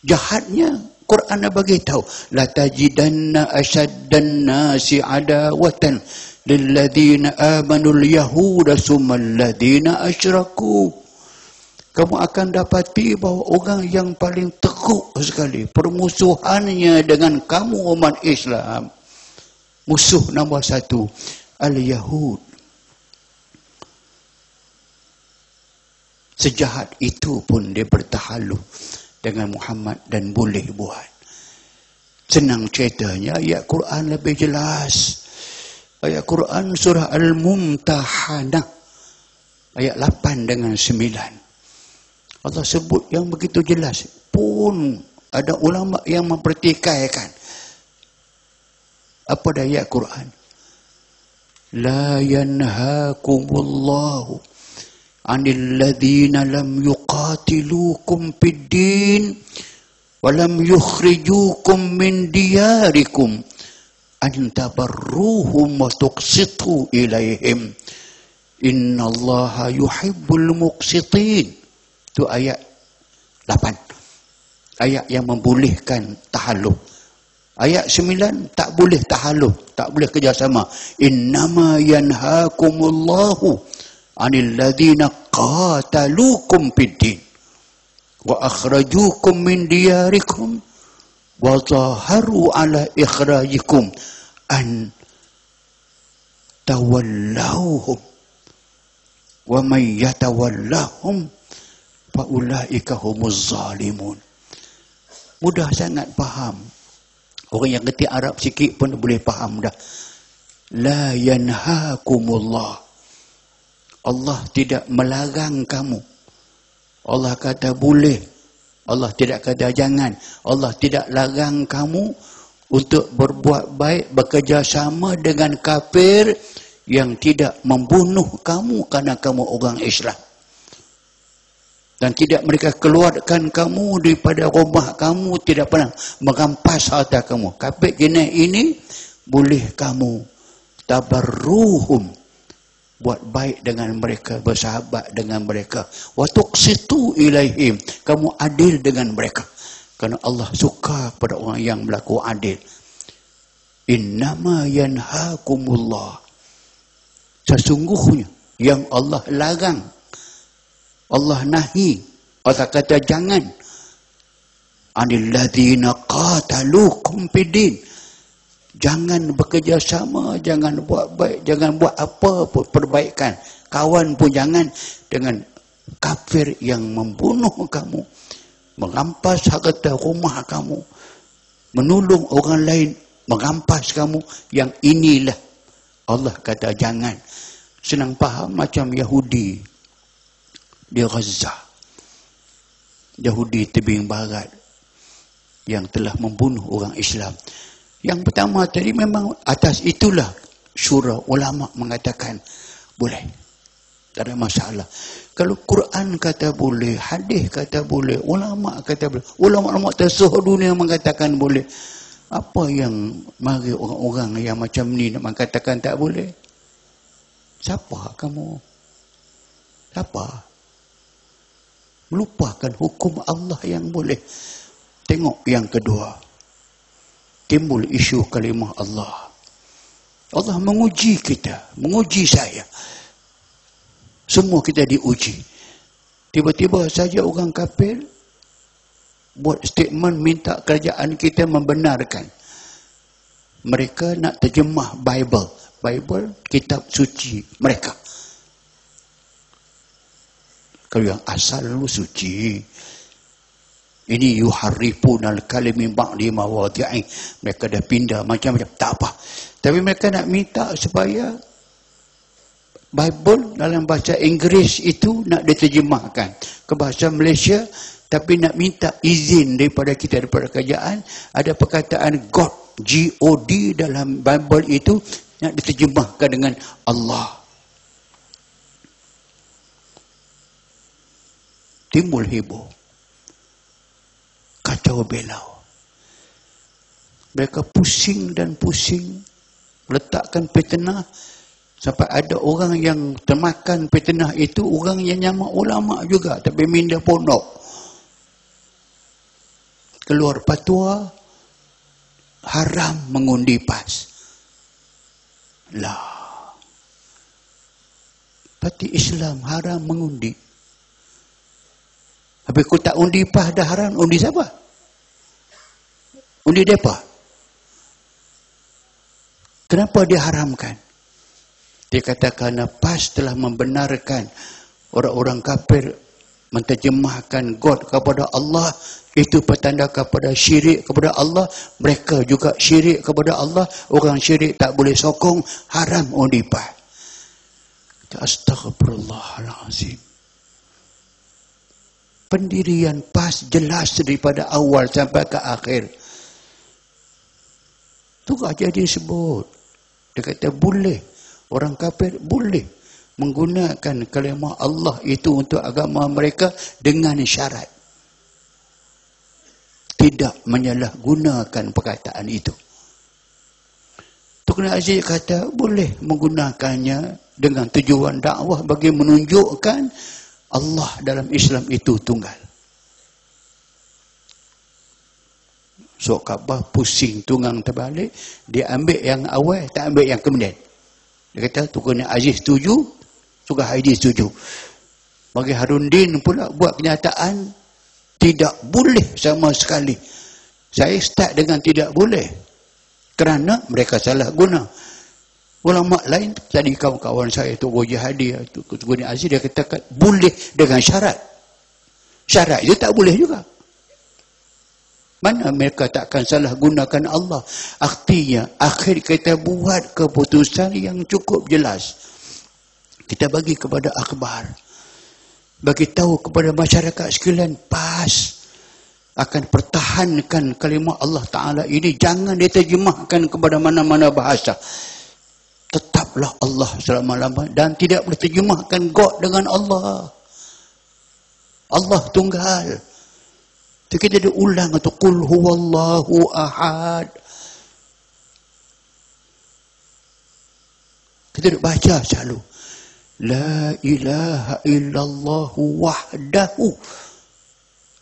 Jahatnya Quran dah bagi tahu, la tajidanna asyaddan nasi adawatan lilladzina amanul yahuda summal ladzina asyraku. Kamu akan dapati bahawa orang yang paling teruk sekali permusuhannya dengan kamu umat Islam, musuh nombor satu, al-Yahud. Sejahat itu pun dia bertahaluf dengan Muhammad dan boleh buat. Senang ceritanya, ayat Quran lebih jelas. Ayat Quran surah Al-Mumtahanah ayat 8 dengan 9. Allah sebut yang begitu jelas. Pun ada ulama yang mempertikaikan. Apa dah ayat Quran? La yanhakumullahu anil ladzina lam yuqatilukum fid din wa lam yukhrijukum min diyarikum an tabarruhum wa tuqsitu ilaihim innallaha yuhibbul muqsitin. Itu ayat 8. Ayat yang membolehkan tahaluf. Ayat 9 tak boleh tahaluf, tak boleh kerjasama. Innama yanhakumullahu anil ladzina qatalukum fid din wa akhrajukum min diyarikum wa zaharu ala ikhrajikum an tawallahum wa man yatawallahum fa ulaika humuz zalimun. Mudah sangat faham. Orang yang kerti Arab sikit pun boleh faham dah. La yanhakumullah. Allah tidak melarang kamu. Allah kata boleh. Allah tidak kata jangan. Allah tidak larang kamu untuk berbuat baik, bekerjasama dengan kafir yang tidak membunuh kamu kerana kamu orang Islam. Dan tidak mereka keluarkan kamu daripada rumah kamu, tidak pernah merampas harta kamu. Kafir jenis ini boleh kamu tabarruhum, buat baik dengan mereka, bersahabat dengan mereka. Wa tuqsitu ilaihim, kamu adil dengan mereka. Kerana Allah suka pada orang yang berlaku adil. Innama yanhakumullah. Sesungguhnya yang Allah larang, Allah nahi, Allah kata jangan, anil ladzina qatalukum fid din. Jangan bekerjasama, jangan buat baik, jangan buat apa pun perbaikan. Kawan pun jangan dengan kafir yang membunuh kamu, merampas harta rumah kamu, menolong orang lain, merampas kamu. Yang inilah Allah kata jangan. Senang faham macam Yahudi di Gaza, Yahudi tebing barat yang telah membunuh orang Islam. Yang pertama tadi memang atas itulah syura ulama mengatakan boleh, tak ada masalah. Kalau Quran kata boleh, hadis kata boleh, ulama kata boleh, ulama-ulama terseluruh dunia mengatakan boleh, apa yang mari orang-orang yang macam ni nak mengatakan tak boleh? Siapa kamu? Siapa? Melupakan hukum Allah yang boleh. Tengok yang kedua, timbul isu kalimah Allah. Allah menguji kita, menguji saya. Semua kita diuji. Tiba-tiba saja orang kafir buat statement minta kerajaan kita membenarkan. Mereka nak terjemah Bible. Bible, kitab suci mereka. Kalau yang asal lu suci. Ini yuharrifunal kalim min ba'di mawadhi'i. Mereka dah pindah macam-macam, tak apa. Tapi mereka nak minta supaya Bible dalam bahasa Inggeris itu nak diterjemahkan ke bahasa Malaysia, tapi nak minta izin daripada kita, daripada kerajaan. Ada perkataan God, G-O-D dalam Bible itu nak diterjemahkan dengan Allah. Timbul heboh, kacau belau. Mereka pusing dan pusing, letakkan fitnah Sampai ada orang yang termakan fitnah itu, orang yang nyamak ulama juga, tapi minda pondok. Keluar fatwa, haram mengundi PAS. Lah. Parti Islam haram mengundi. Habis aku tak undi PAS dah haram, undi siapa? Undi depa. Kenapa dia haramkan? Dia kata kerana PAS telah membenarkan orang-orang kafir menterjemahkan God kepada Allah, itu petanda kepada syirik kepada Allah. Mereka juga syirik kepada Allah. Orang syirik tak boleh sokong, haram undi PAS. Astaghfirullahalazim. Pendirian PAS jelas daripada awal sampai ke akhir. Tu aja dia sebut. Dia kata boleh. Orang kafir boleh menggunakan kalimah Allah itu untuk agama mereka dengan syarat. Tidak menyalahgunakan perkataan itu. Tuan Aziz kata boleh menggunakannya dengan tujuan dakwah bagi menunjukkan Allah dalam Islam itu tunggal. So Kaabah pusing tunggang terbalik, dia ambil yang awal, tak ambil yang kemudian. Dia kata Tuan Aziz setuju, Tuan Haidi setuju. Bagi Harundin pula buat kenyataan tidak boleh sama sekali. Saya start dengan tidak boleh kerana mereka salah guna. Ulama lain tadi kawan-kawan saya tu Goji Hadi, Tuan Aziz, dia katakan boleh dengan syarat. Syarat itu tak boleh juga. Mana mereka takkan salah gunakan Allah? Artinya, akhir kita buat keputusan yang cukup jelas. Kita bagi kepada akhbar. Bagi tahu kepada masyarakat sekalian, PAS akan pertahankan kalimah Allah Ta'ala ini. Jangan diterjemahkan kepada mana-mana bahasa. Tetaplah Allah selama-lama. Dan tidak boleh terjemahkan God dengan Allah. Allah tunggal. Kita ada ulang atau qul huwallahu ahad. Kita ada baca selalu. La ilaha illallah wahdahu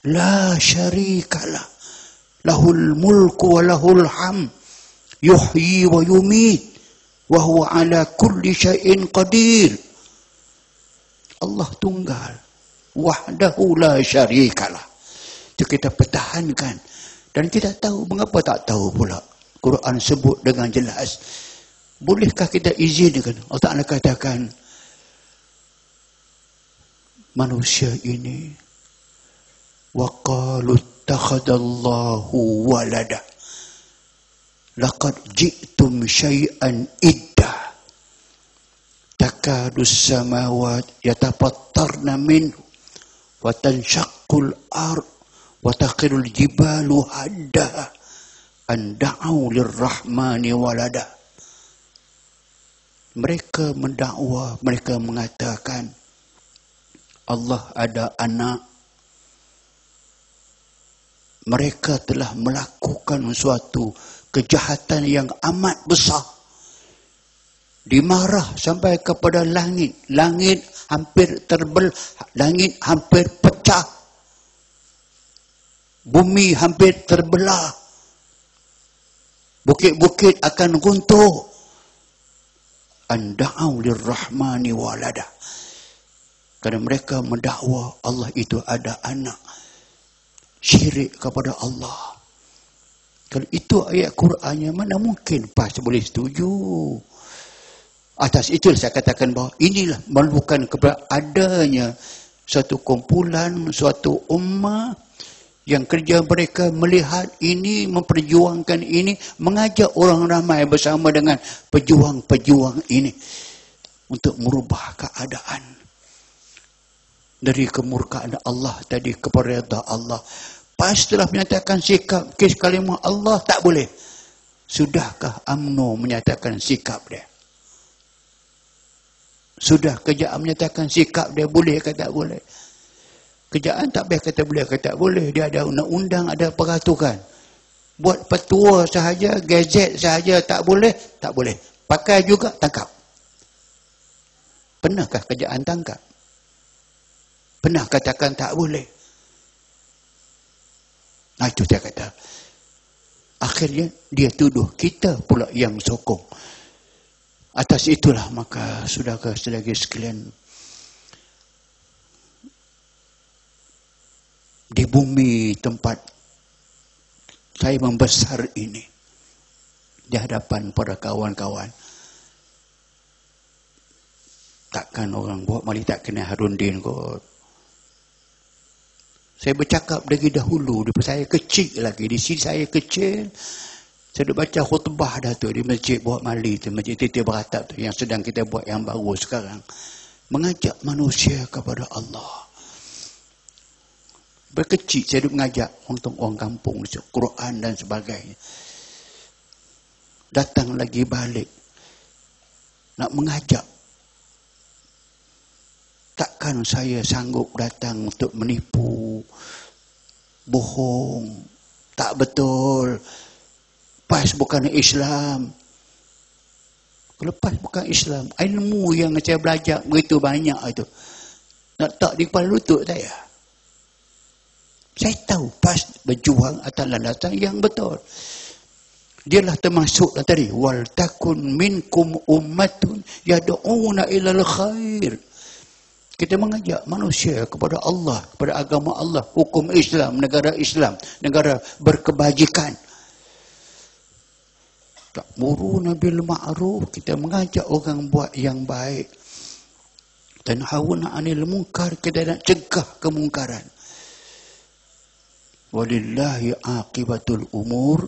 la syarikalah. Lahul mulku wa lahul ham. Yuhyi wa yumit. Wa huwa ala kulli syai'in qadir. Allah tunggal. Wahdahu la syarikalah. Itu kita pertahankan. Dan kita tahu, mengapa tak tahu pula? Quran sebut dengan jelas. Bolehkah kita izinkan? Allah Ta'ala katakan, manusia ini, وَقَالُوا اتَّخَذَ اللَّهُ وَلَدًا لَقَدْ جِئْتُمْ شَيْئًا إِدًّا تَكَادُ السَّمَاوَاتُ يَتَفَطَّرْنَ مِنْهُ وَتَنْشَقُّ الْأَرْضُ وَتَخِرُّ الْجِبَالُ هَدًّا أَنْ دَعَوْا لِلرَّحْمَنِ وَلَدًا. Mereka mendakwa, mereka mengatakan Allah ada anak. Mereka telah melakukan suatu kejahatan yang amat besar. Dimarah sampai kepada langit. Langit hampir langit hampir pecah. Bumi hampir terbelah. Bukit-bukit akan runtuh. Anda'au lirrahmani walada. Kerana mereka mendakwa Allah itu ada anak. Syirik kepada Allah. Kalau itu ayat Qurannya, mana mungkin PAS boleh setuju? Atas itu saya katakan bahawa inilah memerlukan kepada adanya suatu kumpulan, suatu ummah yang kerja mereka melihat ini, memperjuangkan ini, mengajak orang ramai bersama dengan pejuang-pejuang ini untuk merubah keadaan dari kemurkaan Allah tadi kepada redha Allah. PAS telah menyatakan sikap kes kalimah Allah tak boleh. Sudahkah UMNO menyatakan sikap dia? Sudah kerajaan menyatakan sikap dia boleh ke tak boleh? Kerajaan tak boleh kata boleh ke tak boleh. Dia ada undang-undang, ada peraturan. Buat petua sahaja, gazet sahaja tak boleh, tak boleh. Pakai juga, tangkap. Pernahkah kerajaan tangkap? Pernah katakan tak boleh? Nah, itu saya kata. Akhirnya dia tuduh kita pula yang sokong. Atas itulah maka saudara-saudari sekalian, di bumi tempat saya membesar ini, di hadapan para kawan-kawan, takkan orang buat mali tak kena Harundin kot. Saya bercakap dari dahulu, daripada saya kecil lagi. Di sini saya kecil, saya dah baca khutbah dah tu di Masjid Buat Mali tu, Masjid Titi Beratap tu, yang sedang kita buat yang baru sekarang. Mengajak manusia kepada Allah. Berkecil saya duk mengajak untuk orang kampung, Quran dan sebagainya. Datang lagi balik, nak mengajak. Takkan saya sanggup datang untuk menipu, bohong, tak betul, PAS bukan Islam. Kalau PAS bukan Islam, ilmu yang saya belajar begitu banyak itu, nak tak di kepala lutut saya. Saya tahu PAS berjuang atas landasan yang betul. Dialah termasuk tadi, wal takun minkum ummatun yad'una ilal khair. Kita mengajak manusia kepada Allah, kepada agama Allah, hukum Islam, negara berkebajikan. Ta'muruna bil ma'ruf, kita mengajak orang buat yang baik. Tanhauna 'anil munkar, kita nak cegah kemungkaran. Walillahi aqibatul umur.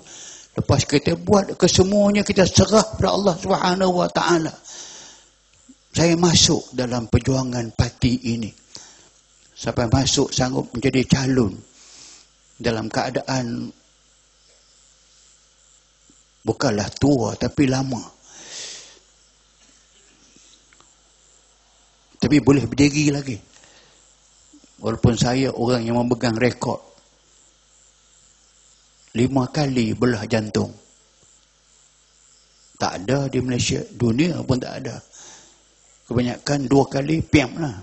Lepas kita buat kesemuanya, kita serah kepada Allah Subhanahu wa taala. Saya masuk dalam perjuangan parti ini. Sampai masuk sanggup menjadi calon dalam keadaan bukanlah tua tapi lama. Tapi boleh berdiri lagi. Walaupun saya orang yang memegang rekod 5 kali belah jantung. Tak ada di Malaysia, dunia pun tak ada. Kebanyakan 2 kali piam lah.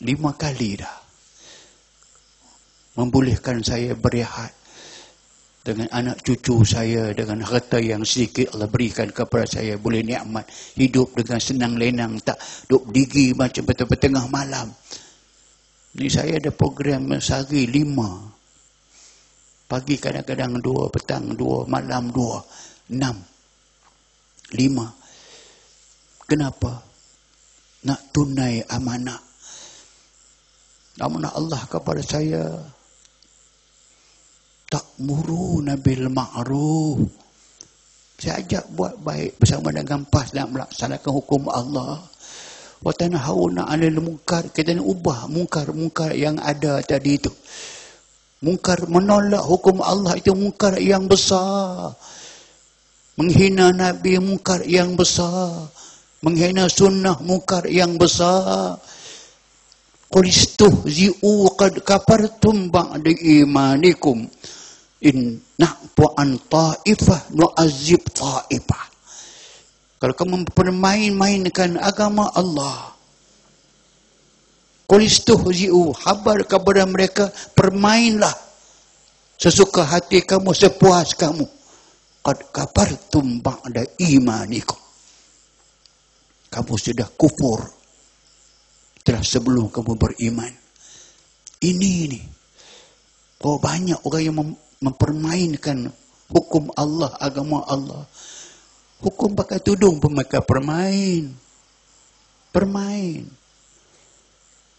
5 kali dah. Membolehkan saya berehat dengan anak cucu saya, dengan harta yang sedikit Allah berikan kepada saya, boleh nikmat hidup dengan senang lenang, tak duk berdiri macam betul-betul tengah malam. Ni saya ada program sehari 5. Pagi kadang-kadang 2, petang 2, malam 2, 6, 5. Kenapa? Nak tunai amanah. Amanah Allah kepada saya. Ta'muruna bil ma'ruf. Saya ajak buat baik bersama dengan PAS nak melaksanakan hukum Allah. Wa tanhauna 'anil munkar, kita nak ubah mungkar-mungkar yang ada tadi itu. Mungkar menolak hukum Allah itu mungkar yang besar. Menghina Nabi mungkar yang besar. Menghina sunnah mungkar yang besar. Qul istuhzi'u qad kafartum ba'da imanikum in na'fu an ta'ifah nu'azzib ta'ifah. Kalau kamu permain-mainkan agama Allah, qul istuhzi'u, habar kepada mereka, permainlah sesuka hati kamu, sepuas kamu. Qad kafartum ba'da imanikum. Kamu sudah kufur telah sebelum kamu beriman. Ini. Oh, banyak orang yang mempermainkan hukum Allah, agama Allah. Hukum pakai tudung pun mereka permain.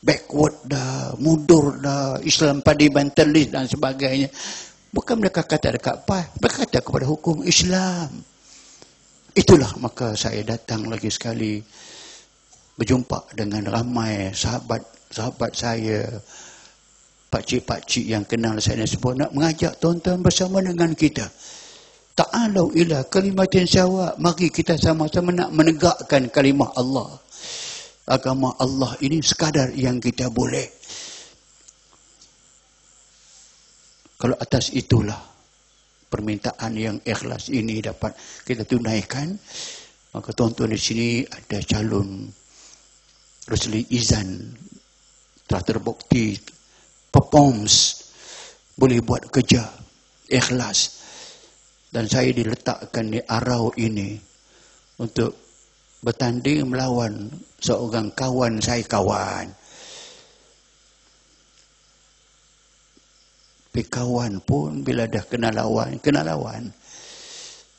Backward dah, mundur dah, Islam fundamentalist dan sebagainya. Bukan mereka kata dekat PAS, mereka kata kepada hukum Islam. Itulah maka saya datang lagi sekali berjumpa dengan ramai sahabat saya, pakcik-pakcik yang kenal saya semua, nak mengajak tuan-tuan bersama dengan kita. Ta'alau ila kalimatin sawa, mari kita sama-sama nak menegakkan kalimah Allah. Agama Allah ini sekadar yang kita boleh. Kalau atas itulah permintaan yang ikhlas ini dapat kita tunaikan, Maka tuan-tuan di sini ada calon Rosli Izan telah terbukti performs, boleh buat kerja ikhlas, dan saya diletakkan di arau ini untuk bertanding melawan seorang kawan saya, tapi kawan pun bila dah kena lawan.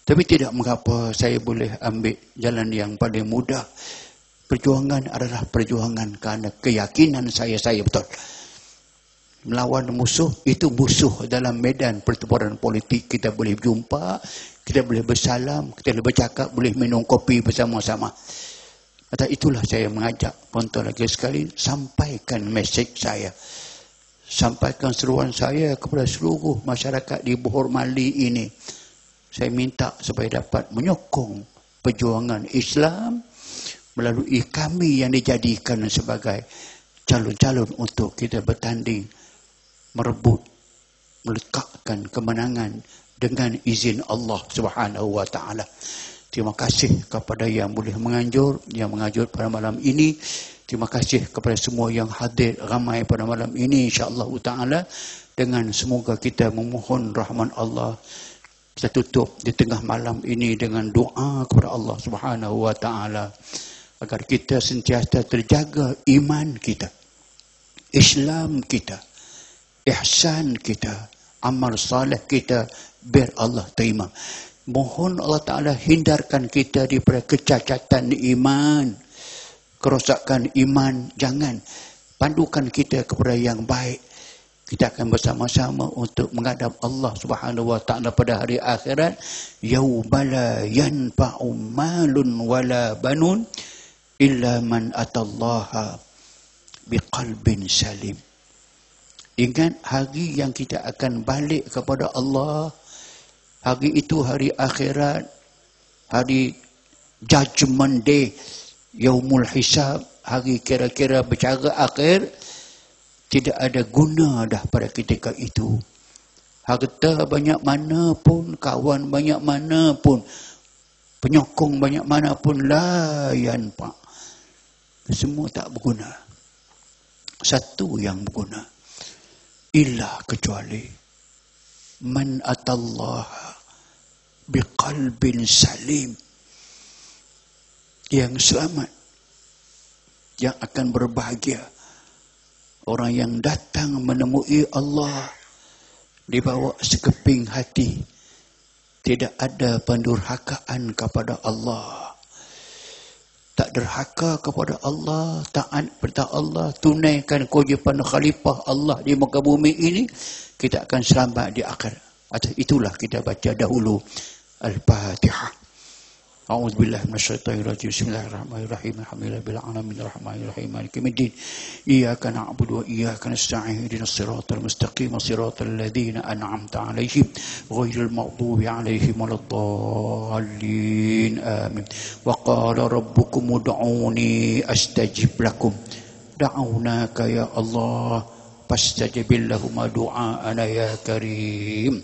Tapi tidak mengapa, saya boleh ambil jalan yang paling mudah. Perjuangan adalah perjuangan kerana keyakinan saya betul. Melawan musuh, itu musuh dalam medan pertempuran politik. Kita boleh jumpa, kita boleh bersalam, kita boleh bercakap, boleh minum kopi bersama-sama. Atas itulah saya mengajak tuan-tuan lagi sekali, sampaikan mesej saya. Sampaikan seruan saya kepada seluruh masyarakat di Bohor Mali ini. Saya minta supaya dapat menyokong perjuangan Islam melalui kami yang dijadikan sebagai calon-calon untuk kita bertanding, merebut, meletakkan kemenangan dengan izin Allah Subhanahu wa taala. Terima kasih kepada yang boleh menganjur, yang menganjur pada malam ini. Terima kasih kepada semua yang hadir ramai pada malam ini, insya-Allah taala. Dengan semoga kita memohon rahmat Allah. Kita tutup di tengah malam ini dengan doa kepada Allah Subhanahu wa taala agar kita sentiasa terjaga iman kita, Islam kita, ihsan kita, amal saleh kita, biar Allah terima. Mohon Allah Ta'ala hindarkan kita daripada kecacatan iman, kerosakan iman. Jangan, pandukan kita kepada yang baik. Kita akan bersama-sama untuk menghadap Allah Subhanahu wa taala pada hari akhirat. Yauma la yanfa'u malun wala banun illa man atallaha biqalbin salim. Ingat hari yang kita akan balik kepada Allah. Hari itu hari akhirat, hari judgment day, yaumul hisab, hari kira-kira bercara akhir. Tidak ada guna dah pada ketika itu. Harta banyak mana pun, kawan banyak mana pun, penyokong banyak mana pun, la yanfa'. Semua tak berguna. Satu yang berguna, illa kecuali man atallaha biqalbin salim, yang selamat, yang akan berbahagia. Orang yang datang menemui Allah dibawa sekeping hati, tidak ada pendurhakaan kepada Allah, tak derhaka kepada Allah, taat kepada Allah, tunaikan kewajipan khalifah Allah di muka bumi ini, kita akan selamat di akhir. Atas itulah kita baca dahulu Al-Fatihah. A'udzubillahi minasyaitonir rajim. Bismillahirrahmanirrahim. Alhamdulillahil alamin arrahmanirrahim maliki yaumiddin. Iyyaka na'budu wa iyyaka nasta'in. Ihdinas siratal mustaqim, siratal ladzina an'amta 'alaihim ghairil maghdubi 'alaihim waladdallin. Amin. Wa qala rabbukum ud'uni astajib lakum. Da'awnaka ya Allah fastajib lahum du'aana ya karim.